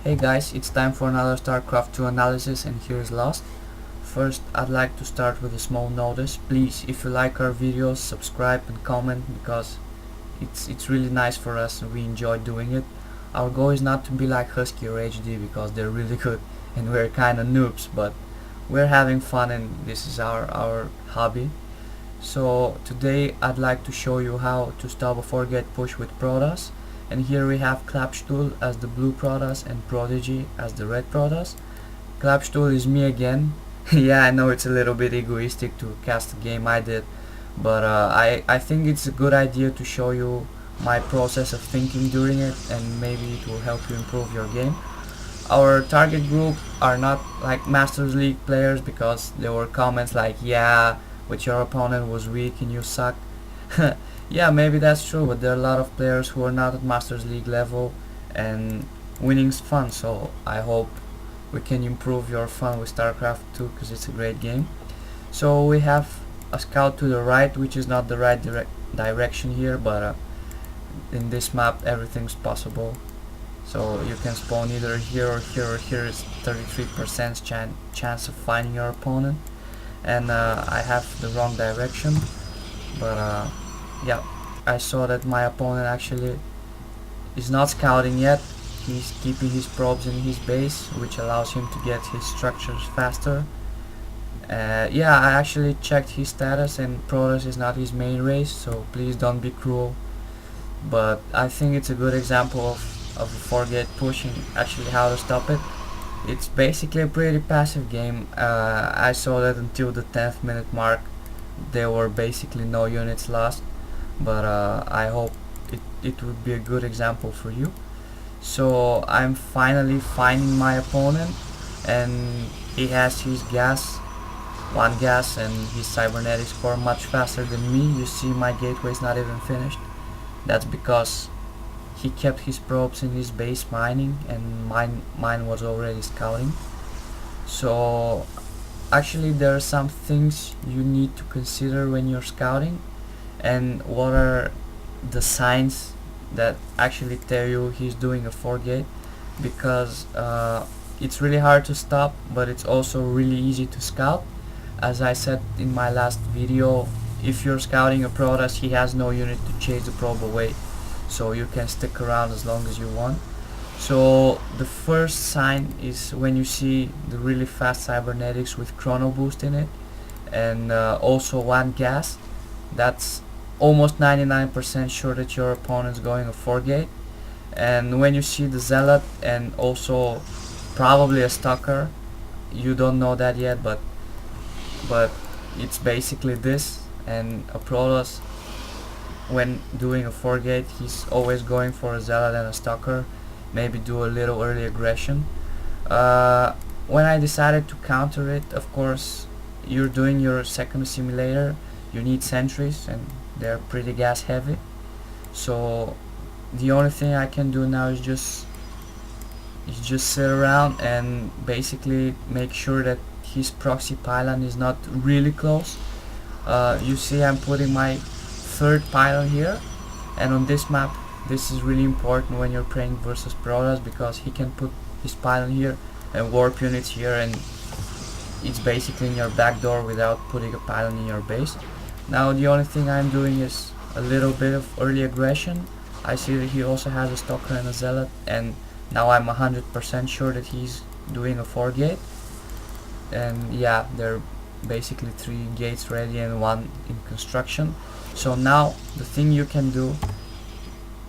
Hey guys, it's time for another StarCraft 2 analysis, and here's Lost. First, I'd like to start with a small notice. Please, if you like our videos, subscribe and comment, because it's really nice for us and we enjoy doing it. Our goal is not to be like Husky or HD because they're really good and we're kinda noobs, but we're having fun and this is our hobby. So today I'd like to show you how to stop a forget push with Protoss, and here we have Klapstool as the blue Protoss and Prodigy as the red Protoss. Klapstool is me again. Yeah, I know it's a little bit egoistic to cast a game I did, but I think it's a good idea to show you my process of thinking during it, and maybe it will help you improve your game. Our target group are not like Masters League players, because there were comments like, yeah, but your opponent was weak and you suck. Yeah, maybe that's true, but there are a lot of players who are not at Masters League level, and winning's fun, so I hope we can improve your fun with StarCraft 2, because it's a great game. So we have a scout to the right, which is not the right direction here, but in this map everything's possible. So you can spawn either here or here or here. Is 33% chance of finding your opponent, and I have the wrong direction, but yeah, I saw that my opponent actually is not scouting yet. He's keeping his probes in his base, which allows him to get his structures faster. Yeah, I actually checked his status, and Protoss is not his main race, so please don't be cruel. But I think it's a good example of a forget push and actually how to stop it. It's basically a pretty passive game. I saw that until the 10th minute mark there were basically no units lost, but I hope it would be a good example for you. So I'm finally finding my opponent, and he has his one gas, and his cybernetics core much faster than me. You see my gateway is not even finished. That's because he kept his probes in his base mining, and mine was already scouting. So actually there are some things you need to consider when you're scouting, and what are the signs that actually tell you he's doing a forget, because it's really hard to stop, but it's also really easy to scout. As I said in my last video, if you're scouting a Protoss, he has no unit to chase the probe away, so you can stick around as long as you want. So the first sign is when you see the really fast cybernetics with chrono boost in it, and also one gas. That's almost 99% sure that your opponent's going a forget. And when you see the zealot and also probably a stalker, you don't know that yet, but it's basically this. And a Protoss, when doing a forget, he's always going for a zealot and a stalker, maybe do a little early aggression. When I decided to counter it, of course, you're doing your second simulator, you need sentries, and they're pretty gas heavy. So the only thing I can do now is just sit around and basically make sure that his proxy pylon is not really close. You see I'm putting my third pylon here, and on this map this is really important when you're playing versus Protoss, because he can put his pylon here and warp units here, and it's basically in your back door without putting a pylon in your base. Now the only thing I'm doing is a little bit of early aggression. I see that he also has a stalker and a zealot, and now I'm 100% sure that he's doing a forget. And yeah, there are basically 3 gates ready and 1 in construction. So now the thing you can do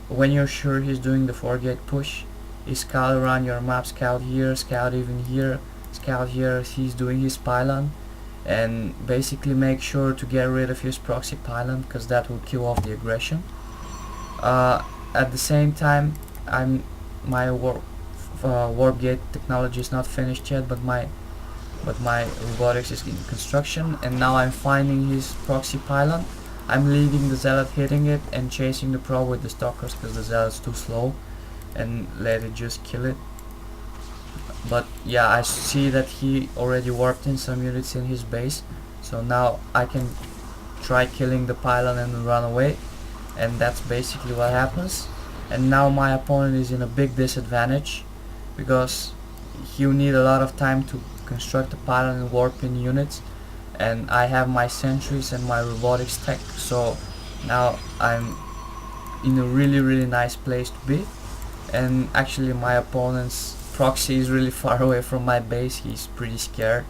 when you're sure he's doing the forget push is scout around your map. Scout here, scout even here, scout here as he's doing his pylon, and basically make sure to get rid of his proxy pylon, because that will kill off the aggression. At the same time, my warp gate technology is not finished yet, but my robotics is in construction, and now I'm finding his proxy pylon. I'm leaving the zealot hitting it and chasing the probe with the stalkers, because the zealot's too slow, and let it just kill it. But yeah, I see that he already warped in some units in his base, so now I can try killing the pylon and run away, and that's basically what happens. And now my opponent is in a big disadvantage, because he'll need a lot of time to construct a pylon and warp in units, and I have my sentries and my robotics tech, so now I'm in a really nice place to be. And actually my opponent's proxy is really far away from my base, he's pretty scared,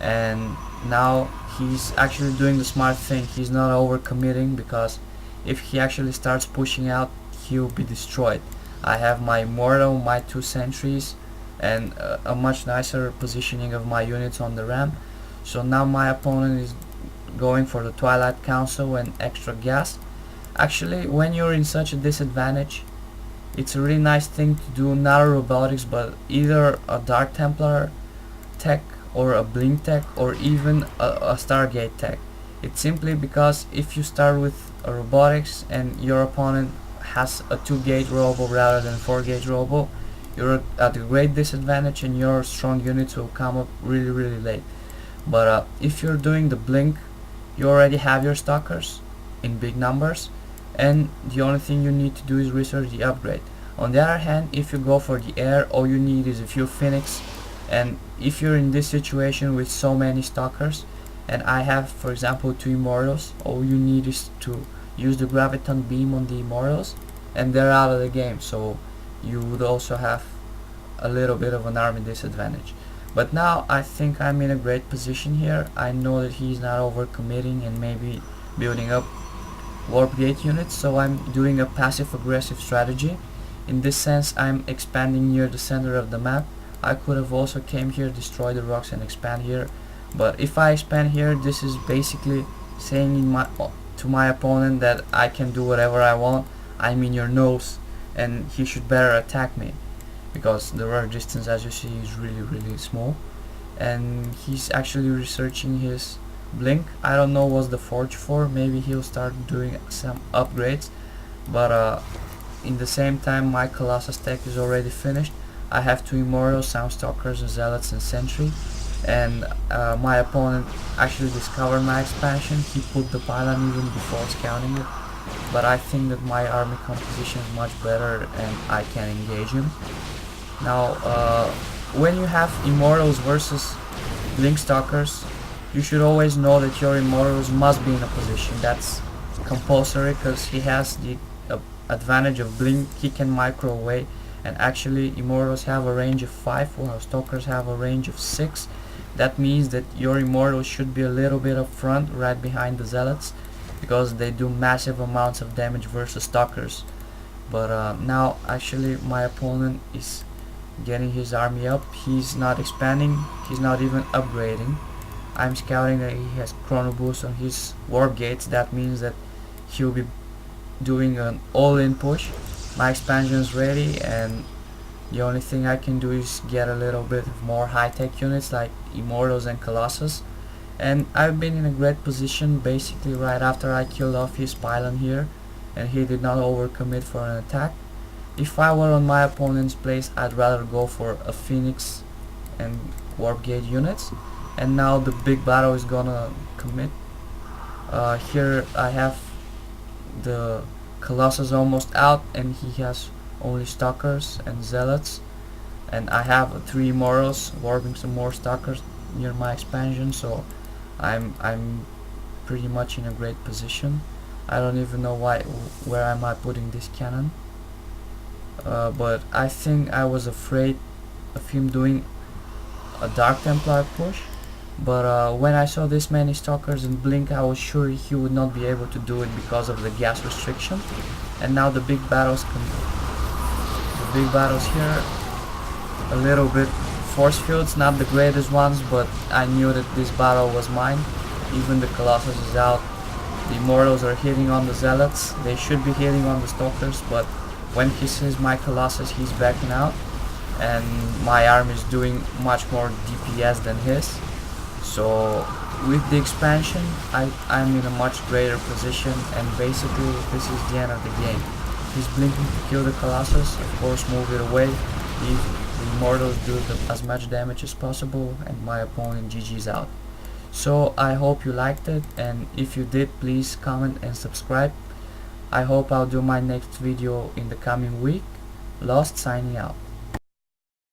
and now he's actually doing the smart thing. He's not overcommitting, because if he actually starts pushing out, he'll be destroyed. I have my Immortal, my 2 sentries, and a much nicer positioning of my units on the ramp. So now my opponent is going for the Twilight Council and extra gas. Actually, when you're in such a disadvantage, it's a really nice thing to do, not a robotics, but either a Dark Templar tech or a Blink tech, or even a Stargate tech. It's simply because if you start with a robotics and your opponent has a 2-gauge robo rather than 4-gauge robo, you're at a great disadvantage and your strong units will come up really late. But if you're doing the Blink, you already have your stalkers in big numbers, and the only thing you need to do is research the upgrade. On the other hand, if you go for the air, all you need is a few Phoenix, and if you're in this situation with so many stalkers, and I have for example 2 Immortals, all you need is to use the Graviton Beam on the Immortals and they're out of the game, so you would also have a little bit of an army disadvantage. But now I think I'm in a great position here. I know that he's not overcommitting and maybe building up warp gate units, so I'm doing a passive aggressive strategy. In this sense, I'm expanding near the center of the map. I could have also came here, destroy the rocks and expand here, but if I expand here, this is basically saying to my opponent that I can do whatever I want. I'm in your nose and he should better attack me, because the rare distance, as you see, is really small. And he's actually researching his Blink. I don't know what's the forge for, maybe he'll start doing some upgrades, but in the same time my Colossus tech is already finished. I have 2 Immortals, some Stalkers, Zealots and Sentry, and my opponent actually discovered my expansion. He put the pylon even before scouting it, but I think that my army composition is much better and I can engage him. Now when you have Immortals versus Blink Stalkers, you should always know that your Immortals must be in a position. That's compulsory, because he has the advantage of Blink. He can micro away, and actually Immortals have a range of 5 while Stalkers have a range of 6. That means that your Immortals should be a little bit up front, right behind the Zealots, because they do massive amounts of damage versus Stalkers. But now actually my opponent is getting his army up. He's not expanding, he's not even upgrading. I'm scouting that he has chrono boost on his warp gates. That means that he'll be doing an all-in push. My expansion is ready, and the only thing I can do is get a little bit more high-tech units like Immortals and Colossus. And I've been in a great position basically right after I killed off his pylon here, and he did not overcommit for an attack. If I were on my opponent's place, I'd rather go for a Phoenix and warp gate units. And now the big battle is gonna commit. Here I have the Colossus almost out, and he has only Stalkers and Zealots, and I have 3 Immortals warping some more Stalkers near my expansion, so I'm pretty much in a great position. I don't even know where am I putting this cannon, but I think I was afraid of him doing a Dark Templar push. But when I saw this many Stalkers and Blink, I was sure he would not be able to do it because of the gas restriction. And now the big battles here, a little bit force fields, not the greatest ones, but I knew that this battle was mine. Even the Colossus is out. The Immortals are hitting on the Zealots. They should be hitting on the Stalkers, but when he sees my Colossus, he's backing out, and my army is doing much more DPS than his. So with the expansion, I'm in a much greater position, and basically this is the end of the game. He's blinking to kill the Colossus, of course move it away, leave the Immortals do as much damage as possible, and my opponent GG's out. So I hope you liked it, and if you did, please comment and subscribe. I hope I'll do my next video in the coming week. Lost signing out.